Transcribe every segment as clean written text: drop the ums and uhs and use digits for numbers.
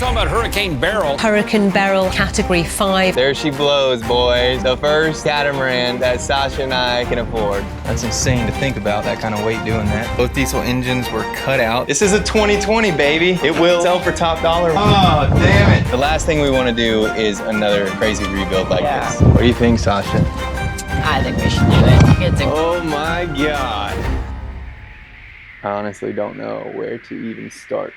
talking about Hurricane Beryl. Hurricane Beryl, Category 5. There she blows, boys. The first catamaran that Sasha and I can afford. That's insane to think about, that kind of weight doing that. Both diesel engines were cut out. This is a 2020, baby. It will sell for top dollar. Oh, damn it. The last thing we want to do is another crazy rebuild like this. What do you think, Sasha? I think we should do it. Oh my God. I honestly don't know where to even start.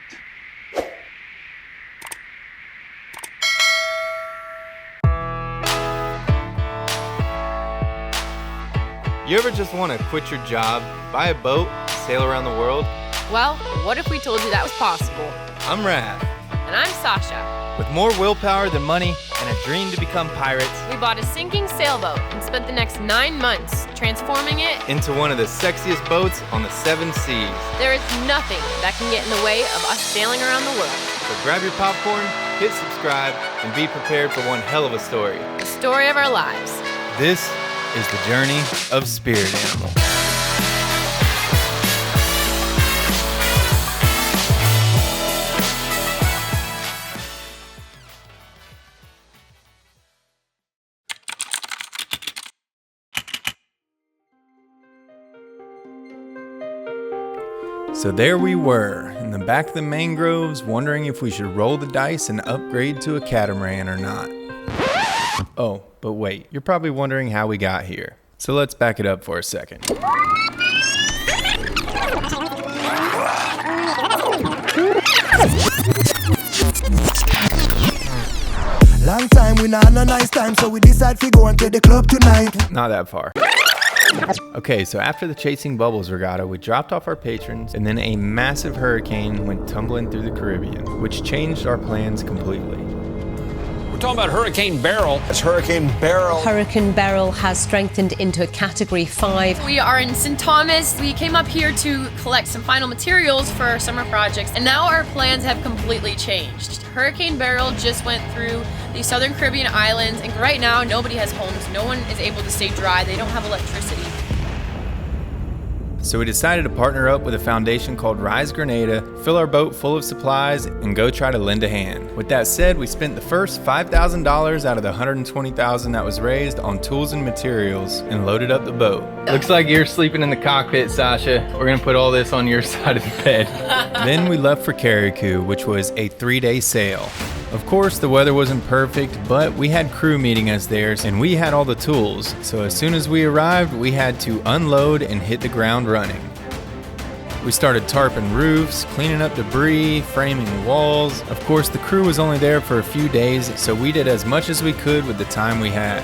You ever just want to quit your job, buy a boat, sail around the world? Well, what if we told you that was possible? I'm Raph. And I'm Sasha. With more willpower than money and a dream to become pirates, We bought a sinking sailboat and spent the next 9 months transforming it. into one of the sexiest boats on the 7 seas. There is nothing that can get in the way of us sailing around the world. So grab your popcorn, hit subscribe, and be prepared for one hell of a story. The story of our lives. This is the journey of Spirit Animal. So there we were, in the back of the mangroves, wondering if we should roll the dice and upgrade to a catamaran or not. Oh, but wait, you're probably wondering how we got here. So let's back it up for a second. Long time we not no nice time, so we decide to go and to the club tonight. Not that far. Okay, so after the Chasing Bubbles regatta, we dropped off our patrons, and then a massive hurricane went tumbling through the Caribbean, which changed our plans completely. We're talking about Hurricane Beryl. It's Hurricane Beryl. Hurricane Beryl has strengthened into a Category 5. We are in St. Thomas. We came up here to collect some final materials for our summer projects, and now our plans have completely changed. Hurricane Beryl just went through the southern Caribbean islands, and right now nobody has homes. No one is able to stay dry. They don't have electricity. So we decided to partner up with a foundation called Rise Grenada, fill our boat full of supplies, and go try to lend a hand. With that said, we spent the first $5,000 out of the $120,000 that was raised on tools and materials and loaded up the boat. Looks like you're sleeping in the cockpit, Sasha. We're gonna put all this on your side of the bed. Then we left for Carriacou, which was a 3-day sail. Of course, the weather wasn't perfect, but we had crew meeting us there, and we had all the tools. So as soon as we arrived, we had to unload and hit the ground running. We started tarping roofs, cleaning up debris, framing walls. Of course, the crew was only there for a few days, so we did as much as we could with the time we had.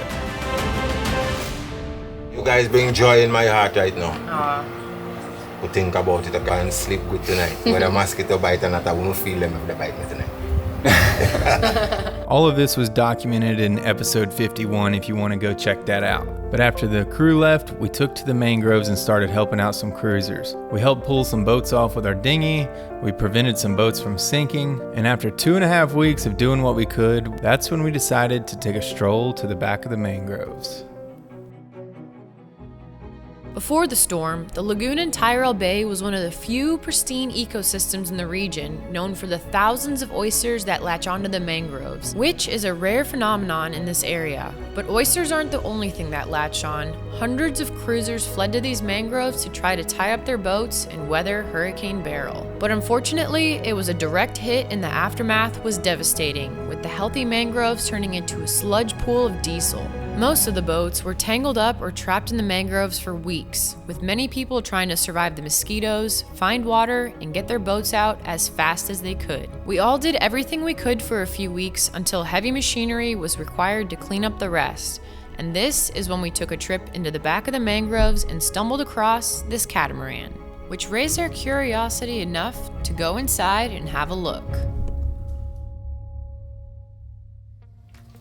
You guys bring joy in my heart right now. We think about it, I can sleep good tonight. When a mosquito bite or not, I won't feel them if they bite me tonight. All of this was documented in episode 51 if you want to go check that out. But after the crew left, we took to the mangroves and started helping out some cruisers. We helped pull some boats off with our dinghy, we prevented some boats from sinking, and after 2.5 weeks of doing what we could, that's when we decided to take a stroll to the back of the mangroves. Before the storm, the lagoon in Tyrrell Bay was one of the few pristine ecosystems in the region, known for the thousands of oysters that latch onto the mangroves, which is a rare phenomenon in this area. But oysters aren't the only thing that latch on. Hundreds of cruisers fled to these mangroves to try to tie up their boats and weather Hurricane Beryl. But unfortunately, it was a direct hit and the aftermath was devastating, with the healthy mangroves turning into a sludge pool of diesel. Most of the boats were tangled up or trapped in the mangroves for weeks, with many people trying to survive the mosquitoes, find water, and get their boats out as fast as they could. We all did everything we could for a few weeks until heavy machinery was required to clean up the rest, and this is when we took a trip into the back of the mangroves and stumbled across this catamaran, which raised our curiosity enough to go inside and have a look.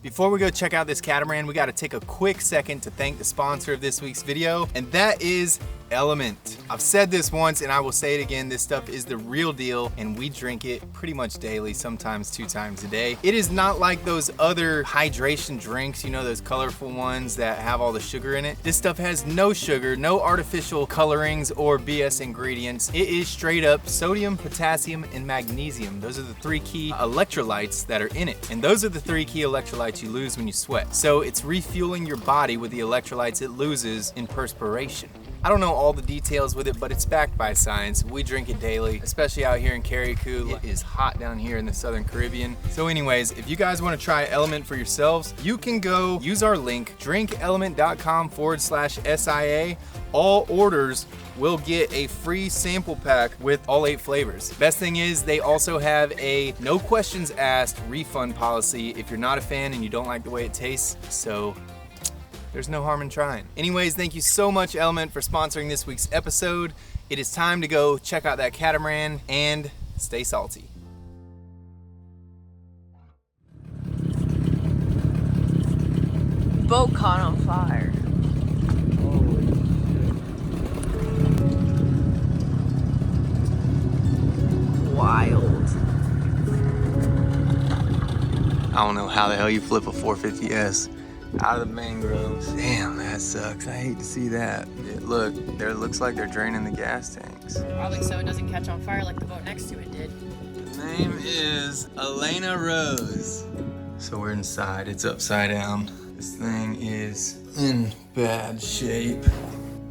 Before we go check out this catamaran, we got to take a quick second to thank the sponsor of this week's video, and that is Element. I've said this once and I will say it again, this stuff is the real deal and we drink it pretty much daily, sometimes 2 times a day. It is not like those other hydration drinks, you know, those colorful ones that have all the sugar in it. This stuff has no sugar, no artificial colorings or BS ingredients. It is straight up sodium, potassium, and magnesium. Those are the 3 key electrolytes that are in it. And those are the 3 key electrolytes you lose when you sweat. So it's refueling your body with the electrolytes it loses in perspiration. I don't know all the details with it, but it's backed by science. We drink it daily, especially out here in Carriacou. It is hot down here in the Southern Caribbean. So anyways, if you guys want to try Element for yourselves, you can go use our link, drinkelement.com/SIA. All orders will get a free sample pack with all 8 flavors. Best thing is they also have a no questions asked refund policy if you're not a fan and you don't like the way it tastes. So there's no harm in trying. Anyways, thank you so much, Element, for sponsoring this week's episode. It is time to go check out that catamaran and stay salty. Boat caught on fire. Wild. I don't know how the hell you flip a 450S out of the mangroves. Damn, that sucks. I hate to see that. Look, there looks like they're draining the gas tanks. Probably so it doesn't catch on fire like the boat next to it did. The name is Elena Rose. So we're inside. It's upside down. This thing is in bad shape.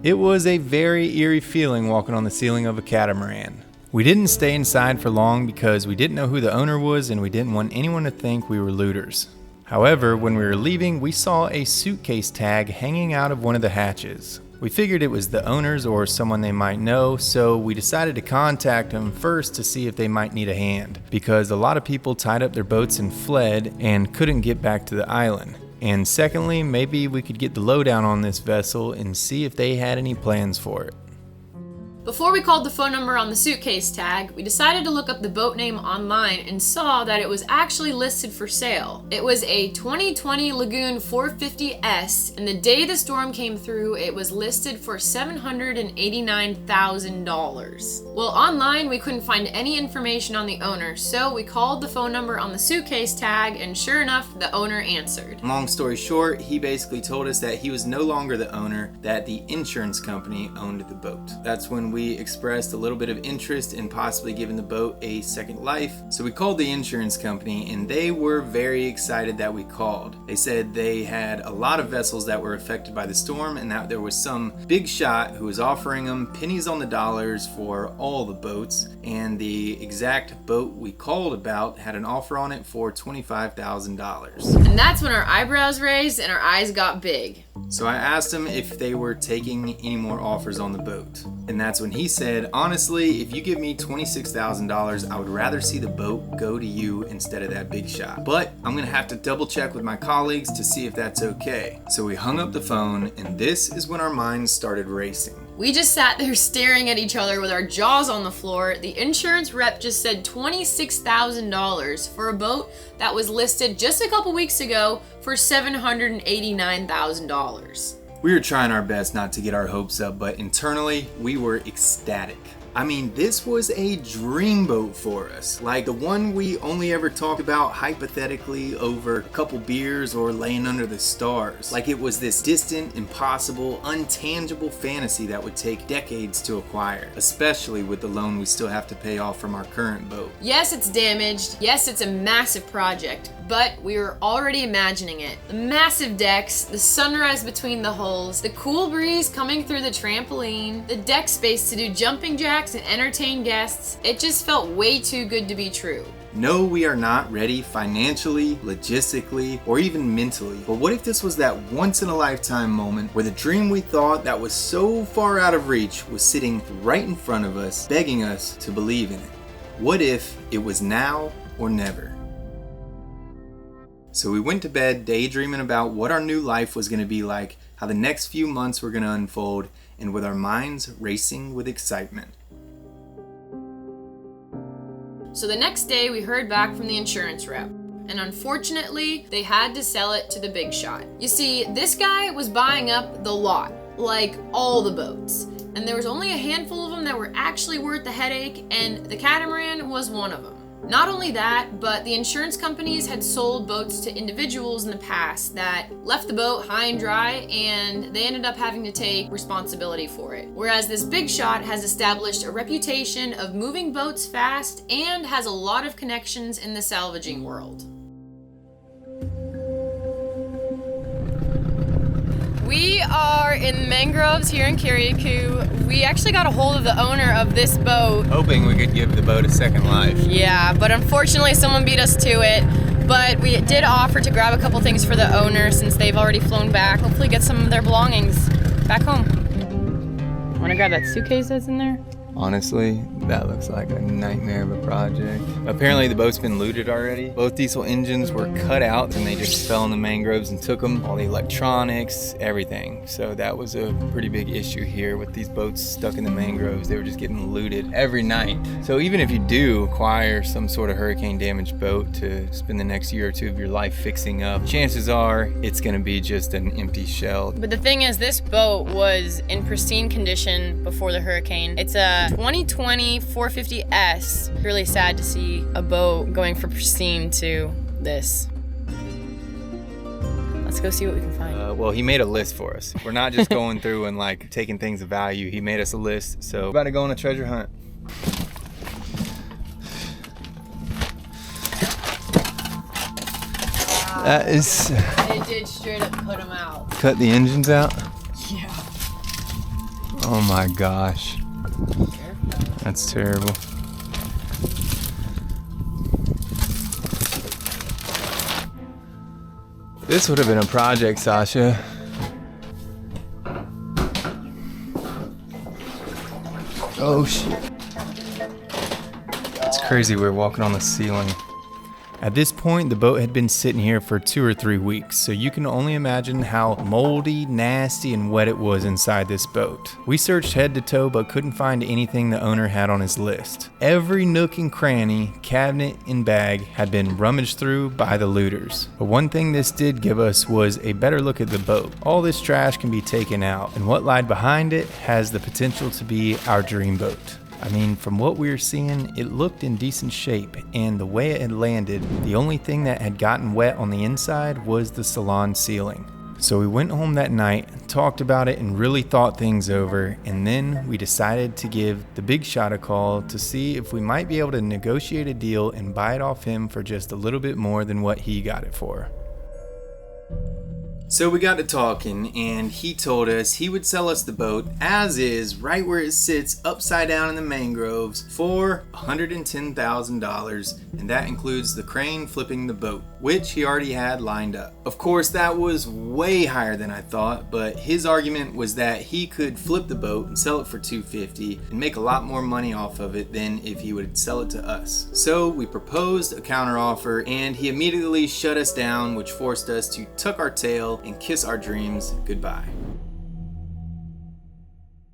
It was a very eerie feeling walking on the ceiling of a catamaran. We didn't stay inside for long because we didn't know who the owner was and we didn't want anyone to think we were looters. However, when we were leaving, we saw a suitcase tag hanging out of one of the hatches. We figured it was the owners or someone they might know, so we decided to contact them first to see if they might need a hand, because a lot of people tied up their boats and fled and couldn't get back to the island. And secondly, maybe we could get the lowdown on this vessel and see if they had any plans for it. Before we called the phone number on the suitcase tag, we decided to look up the boat name online and saw that it was actually listed for sale. It was a 2020 Lagoon 450S, and the day the storm came through, it was listed for $789,000. Well, online we couldn't find any information on the owner, so we called the phone number on the suitcase tag, and sure enough, the owner answered. Long story short, he basically told us that he was no longer the owner, that the insurance company owned the boat. That's when we expressed a little bit of interest in possibly giving the boat a second life. So we called the insurance company and they were very excited that we called. They said they had a lot of vessels that were affected by the storm and that there was some big shot who was offering them pennies on the dollars for all the boats, and the exact boat we called about had an offer on it for $25,000. And that's when our eyebrows raised and our eyes got big. So I asked him if they were taking any more offers on the boat. And that's when he said, honestly, if you give me $26,000, I would rather see the boat go to you instead of that big shot. But I'm gonna have to double check with my colleagues to see if that's okay. So we hung up the phone, and this is when our minds started racing. We just sat there staring at each other with our jaws on the floor. The insurance rep just said $26,000 for a boat that was listed just a couple weeks ago for $789,000. We were trying our best not to get our hopes up, but internally, we were ecstatic. I mean, this was a dream boat for us. Like the one we only ever talked about hypothetically over a couple beers or laying under the stars. Like it was this distant, impossible, untangible fantasy that would take decades to acquire, especially with the loan we still have to pay off from our current boat. Yes, it's damaged. Yes, it's a massive project, but we were already imagining it. The massive decks, the sunrise between the hulls, the cool breeze coming through the trampoline, the deck space to do jumping jacks and entertain guests. It just felt way too good to be true. No, we are not ready financially, logistically, or even mentally. But what if this was that once-in-a-lifetime moment where the dream we thought that was so far out of reach was sitting right in front of us, begging us to believe in it? What if it was now or never? So we went to bed daydreaming about what our new life was going to be like, how the next few months were going to unfold, and with our minds racing with excitement. So the next day we heard back from the insurance rep, and unfortunately they had to sell it to the big shot. You see, this guy was buying up the lot, like all the boats. and there was only a handful of them that were actually worth the headache, and the Catamaran was one of them. Not only that, but the insurance companies had sold boats to individuals in the past that left the boat high and dry, and they ended up having to take responsibility for it. Whereas this big shot has established a reputation of moving boats fast and has a lot of connections in the salvaging world. We are in the mangroves here in Kiriakou. We actually got a hold of the owner of this boat. Hoping we could give the boat a second life. Yeah, but unfortunately someone beat us to it. But we did offer to grab a couple things for the owner since they've already flown back. Hopefully get some of their belongings back home. Wanna grab that suitcase that's in there? Honestly, that looks like a nightmare of a project. Apparently the boat's been looted already. Both diesel engines were cut out and they just fell in the mangroves and took them. All the electronics, everything. So that was a pretty big issue here with these boats stuck in the mangroves. They were just getting looted every night. So even if you do acquire some sort of hurricane damaged boat to spend the next year or two of your life fixing up, chances are it's gonna be just an empty shell. But the thing is, this boat was in pristine condition before the hurricane. It's a 2020 450S. Really sad to see a boat going from pristine to this. Let's go see what we can find. Well, he made a list for us. We're not just going through and like taking things of value. He made us a list. So we're about to go on a treasure hunt. That is... They did straight up put them out. Cut the engines out? Yeah. Oh my gosh. That's terrible. This would have been a project, Sasha. Oh shit. It's crazy, we're walking on the ceiling. At this point, the boat had been sitting here for 2 or 3 weeks, so you can only imagine how moldy, nasty, and wet it was inside this boat. We searched head to toe but couldn't find anything the owner had on his list. Every nook and cranny, cabinet, and bag had been rummaged through by the looters. But one thing this did give us was a better look at the boat. All this trash can be taken out, and what lied behind it has the potential to be our dream boat. I mean, from what we were seeing, it looked in decent shape, and the way it had landed, the only thing that had gotten wet on the inside was the salon ceiling. So we went home that night, talked about it, and really thought things over, and then we decided to give the big shot a call to see if we might be able to negotiate a deal and buy it off him for just a little bit more than what he got it for. So we got to talking, and he told us he would sell us the boat as is, right where it sits upside down in the mangroves, for $110,000, and that includes the crane flipping the boat, which he already had lined up. Of course, that was way higher than I thought, but his argument was that he could flip the boat and sell it for $250 and make a lot more money off of it than if he would sell it to us. So we proposed a counteroffer, and he immediately shut us down, which forced us to tuck our tail and kiss our dreams goodbye.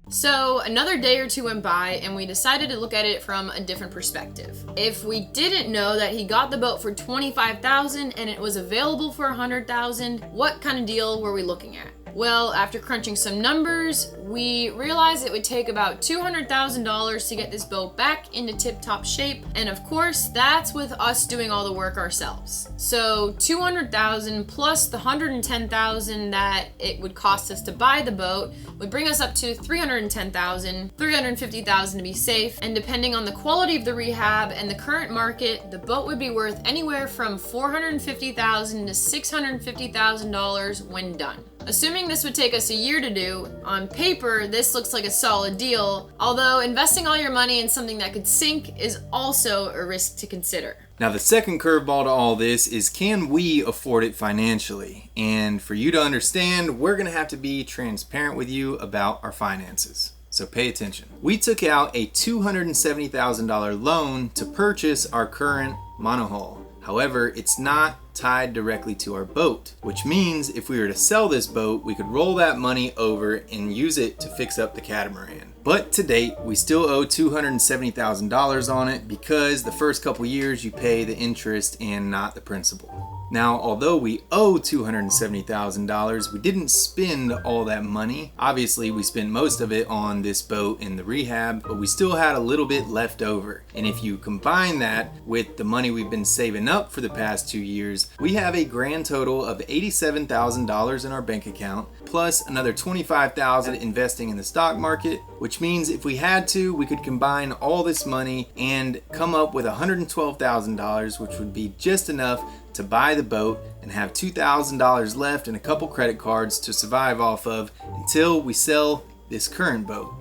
So another day or two went by, and we decided to look at it from a different perspective. If we didn't know that he got the boat for $25,000 and it was available for $100,000, what kind of deal were we looking at? Well, after crunching some numbers, we realized it would take about $200,000 to get this boat back into tip-top shape, and of course, that's with us doing all the work ourselves. So $200,000 plus the $110,000 that it would cost us to buy the boat would bring us up to $310,000, $350,000 to be safe, and depending on the quality of the rehab and the current market, the boat would be worth anywhere from $450,000 to $650,000 when done. Assuming this would take us a year to do, on paper, this looks like a solid deal, although investing all your money in something that could sink is also a risk to consider. Now the second curveball to all this is, can we afford it financially? And for you to understand, we're gonna have to be transparent with you about our finances. So pay attention. We took out a $270,000 loan to purchase our current monohull. However, it's not tied directly to our boat, which means if we were to sell this boat, we could roll that money over and use it to fix up the Catamaran. But to date, we still owe $270,000 on it because the first couple years you pay the interest and not the principal. Now, although we owe $270,000, we didn't spend all that money. Obviously, we spent most of it on this boat and the rehab, but we still had a little bit left over. And if you combine that with the money we've been saving up for the past 2 years, we have a grand total of $87,000 in our bank account, plus another $25,000 investing in the stock market, which means if we had to, we could combine all this money and come up with $112,000, which would be just enough to buy the boat and have $2,000 left and a couple credit cards to survive off of until we sell this current boat.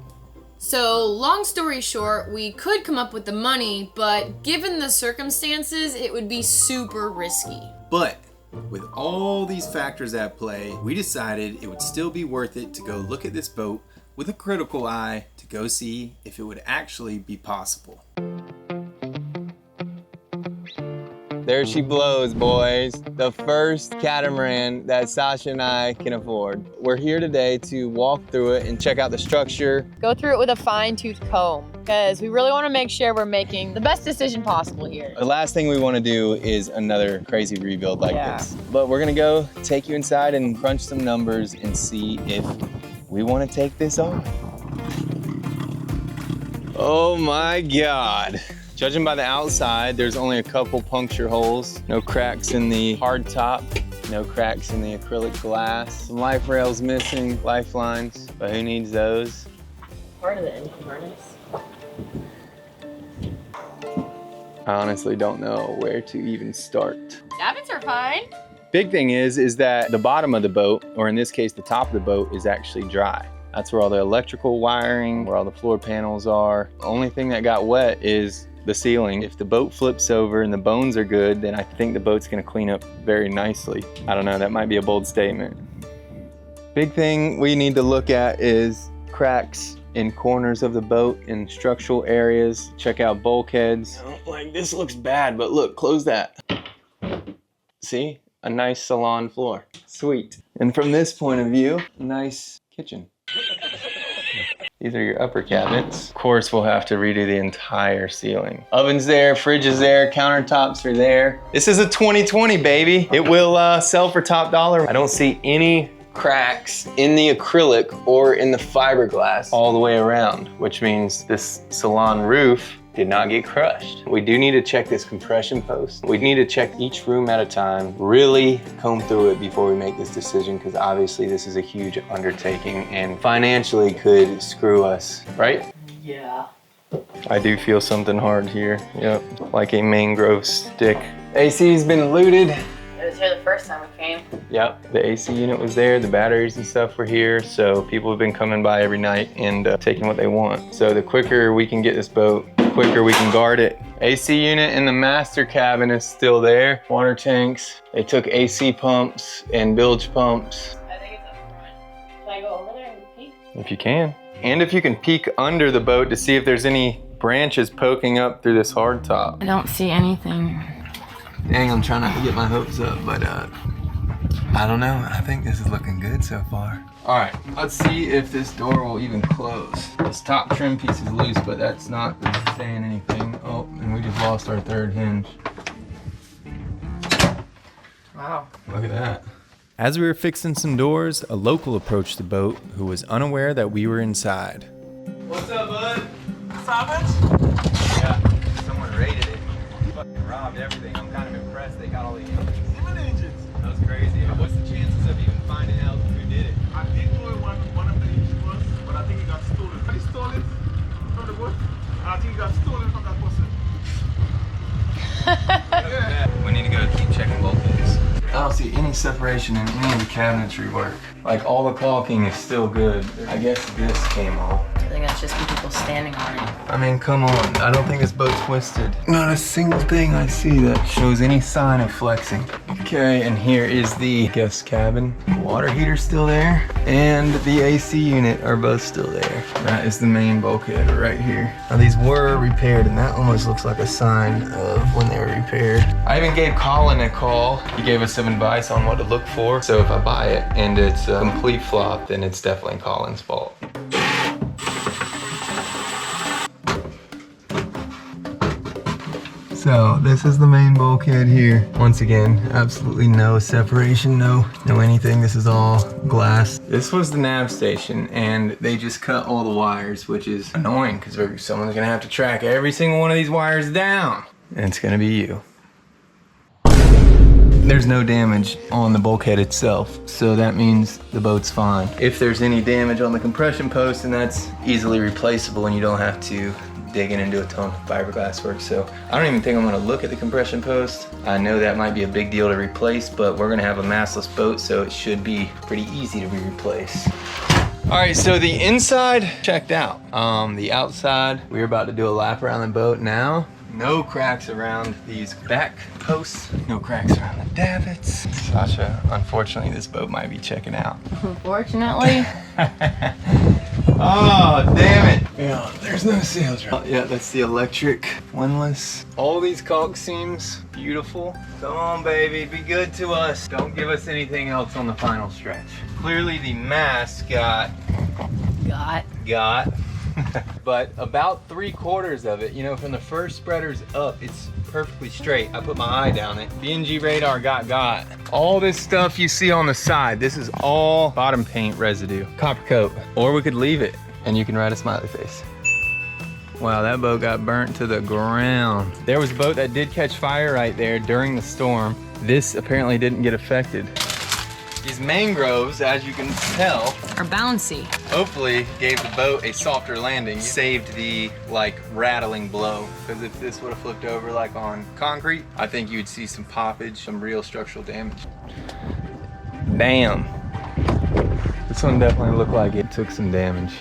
So, long story short, we could come up with the money, but given the circumstances, it would be super risky. But with all these factors at play, we decided it would still be worth it to go look at this boat with a critical eye to go see if it would actually be possible. There she blows, boys. The first catamaran that Sasha and I can afford. We're here today to walk through it and check out the structure. Go through it with a fine-tooth comb because we really want to make sure we're making the best decision possible here. The last thing we want to do is another crazy rebuild like this. But we're gonna go take you inside and crunch some numbers and see if we want to take this on. Oh my God. Judging by the outside, there's only a couple puncture holes, no cracks in the hard top, no cracks in the acrylic glass. Some life rails missing, lifelines, but who needs those? Part of the engine harness. I honestly don't know where to even start. Davits are fine. Big thing is that the bottom of the boat, or in this case, the top of the boat, is actually dry. That's where all the electrical wiring, where all the floor panels are. The only thing that got wet is the ceiling. If the boat flips over and the bones are good, then I think the boat's gonna clean up very nicely. I don't know, that might be a bold statement. Big thing we need to look at is cracks in corners of the boat, in structural areas. Check out bulkheads. Like, this looks bad, but look, close that. See, a nice salon floor. Sweet. And from this point of view, a nice kitchen. These are your upper cabinets. Of course, we'll have to redo the entire ceiling. Oven's there, fridge is there, countertops are there. This is a 2020, baby. It will sell for top dollar. I don't see any cracks in the acrylic or in the fiberglass all the way around, which means this salon roof did not get crushed. We do need to check this compression post. We need to check each room at a time, really comb through it before we make this decision, because obviously this is a huge undertaking and financially could screw us, right? Yeah. I do feel something hard here. Yep, like a mangrove stick. AC's been looted. It was here the first time we came. Yep, the AC unit was there, the batteries and stuff were here, so people have been coming by every night and taking what they want. So the quicker we can get this boat, the quicker we can guard it. AC unit in the master cabin is still there. Water tanks. They took AC pumps and bilge pumps. I think it's up front. Should I go over there and peek? If you can. And if you can peek under the boat to see if there's any branches poking up through this hard top. I don't see anything. Dang, I'm trying not to get my hopes up, but I don't know. I think this is looking good so far. All right, let's see if this door will even close. This top trim piece is loose, but that's not saying anything. Oh, and we just lost our third hinge. Wow. Look at that. As we were fixing some doors, a local approached the boat who was unaware that we were inside. What's up, bud? Salvage? Yeah, someone raided it. Fucking robbed everything. I'm kind of impressed they got all the engines. Even engines. That's crazy. What's the chances of even finding out who did it? I did know one of the engines was, but I think it got stolen. They stole it from the boat, and I think it got stolen from that person. Yeah. We need to go keep checking bulkheads. I don't see any separation in any of the cabinetry work. Like, all the caulking is still good. I guess this came off. I think that's just people standing on it. I mean, come on. I don't think this boat's twisted. Not a single thing I see that shows any sign of flexing. Okay, and here is the guest cabin. Water heater's still there, and the AC unit are both still there. That is the main bulkhead right here. Now, these were repaired, and that almost looks like a sign of when they were repaired. I even gave Colin a call. He gave us some advice on what to look for. So if I buy it and it's a complete flop, then it's definitely Colin's fault. So this is the main bulkhead here. Once again, absolutely no separation, no anything. This is all glass. This was the nav station, and they just cut all the wires, which is annoying because someone's gonna have to track every single one of these wires down, and it's gonna be you. There's no damage on the bulkhead itself, so that means the boat's fine. If there's any damage on the compression post, then that's easily replaceable and you don't have to digging into a ton of fiberglass work. So I don't even think I'm gonna look at the compression post. I know that might be a big deal to replace, but we're gonna have a mastless boat, so it should be pretty easy to be replaced. All right, so the inside checked out. The outside, we're about to do a lap around the boat now. No cracks around these back posts, no cracks around the davits. Sasha, unfortunately, this boat might be checking out. Unfortunately. Oh, damn it. Yeah, there's no sails. Oh, yeah, that's the electric windlass. All these caulk seams, beautiful. Come on, baby, be good to us. Don't give us anything else on the final stretch. Clearly the mast got. But about 3/4 of it, you know, from the first spreaders up, it's perfectly straight. I put my eye down it. BNG radar got. All this stuff you see on the side, this is all bottom paint residue, copper coat. Or we could leave it and you can write a smiley face. Wow, that boat got burnt to the ground. There was a boat that did catch fire right there during the storm. This apparently didn't get affected. These mangroves, as you can tell, Are bouncy. hopefully gave the boat a softer landing. Saved the like rattling blow. Because if this would have flipped over like on concrete, I think you would see some poppage, some real structural damage. Damn. This one definitely looked like it took some damage.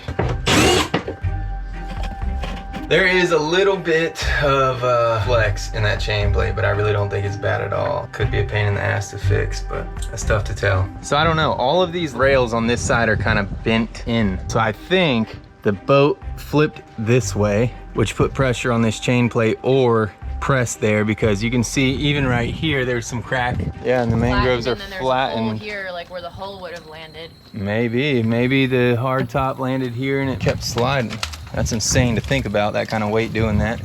There is a little bit of flex in that chain blade, but I really don't think it's bad at all. Could be a pain in the ass to fix, but that's tough to tell. So I don't know, all of these rails on this side are kind of bent in. So I think the boat flipped this way, which put pressure on this chain plate, or pressed there, because you can see even right here, there's some crack. Yeah, and the mangroves are flattened. And here, like where the hull would have landed. Maybe the hard top landed here and it kept sliding. That's insane to think about, that kind of weight doing that.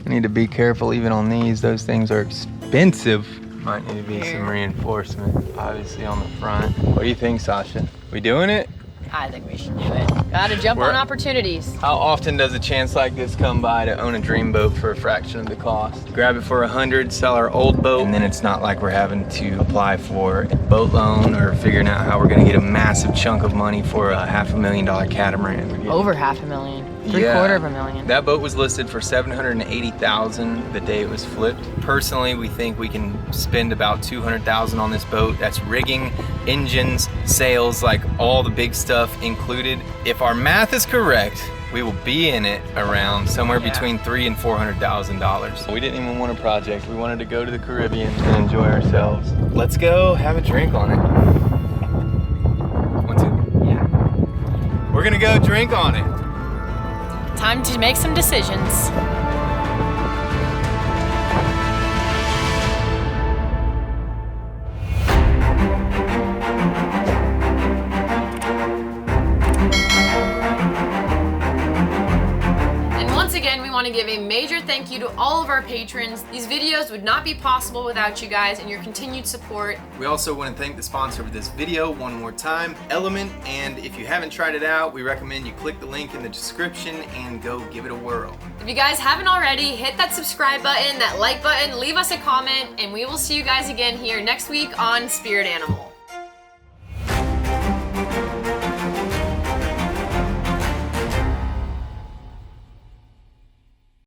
I need to be careful even on these. Those things are expensive. Might need to be some reinforcement, obviously on the front. What do you think, Sasha? We doing it? I think we should do it. Gotta jump on opportunities. How often does a chance like this come by to own a dream boat for a fraction of the cost? Grab it for $100, sell our old boat, and then it's not like we're having to apply for a boat loan or figuring out how we're gonna get a massive chunk of money for a $500,000 catamaran. Over $500,000. Three-quarter of a million. That boat was listed for $780,000 the day it was flipped. Personally, we think we can spend about $200,000 on this boat. That's rigging, engines, sails, like all the big stuff included. If our math is correct, we will be in it around somewhere between $300,000 and $400,000. We didn't even want a project. We wanted to go to the Caribbean and enjoy ourselves. Let's go have a drink on it. 1, 2. Yeah. We're gonna go drink on it. Time to make some decisions. Want to give a major thank you to all of our patrons. These videos would not be possible without you guys and your continued support. We also want to thank the sponsor of this video one more time, Element, and if you haven't tried it out, we recommend you click the link in the description and go give it a whirl. If you guys haven't already, hit that subscribe button, that like button, leave us a comment, and we will see you guys again here next week on Spirit Animal.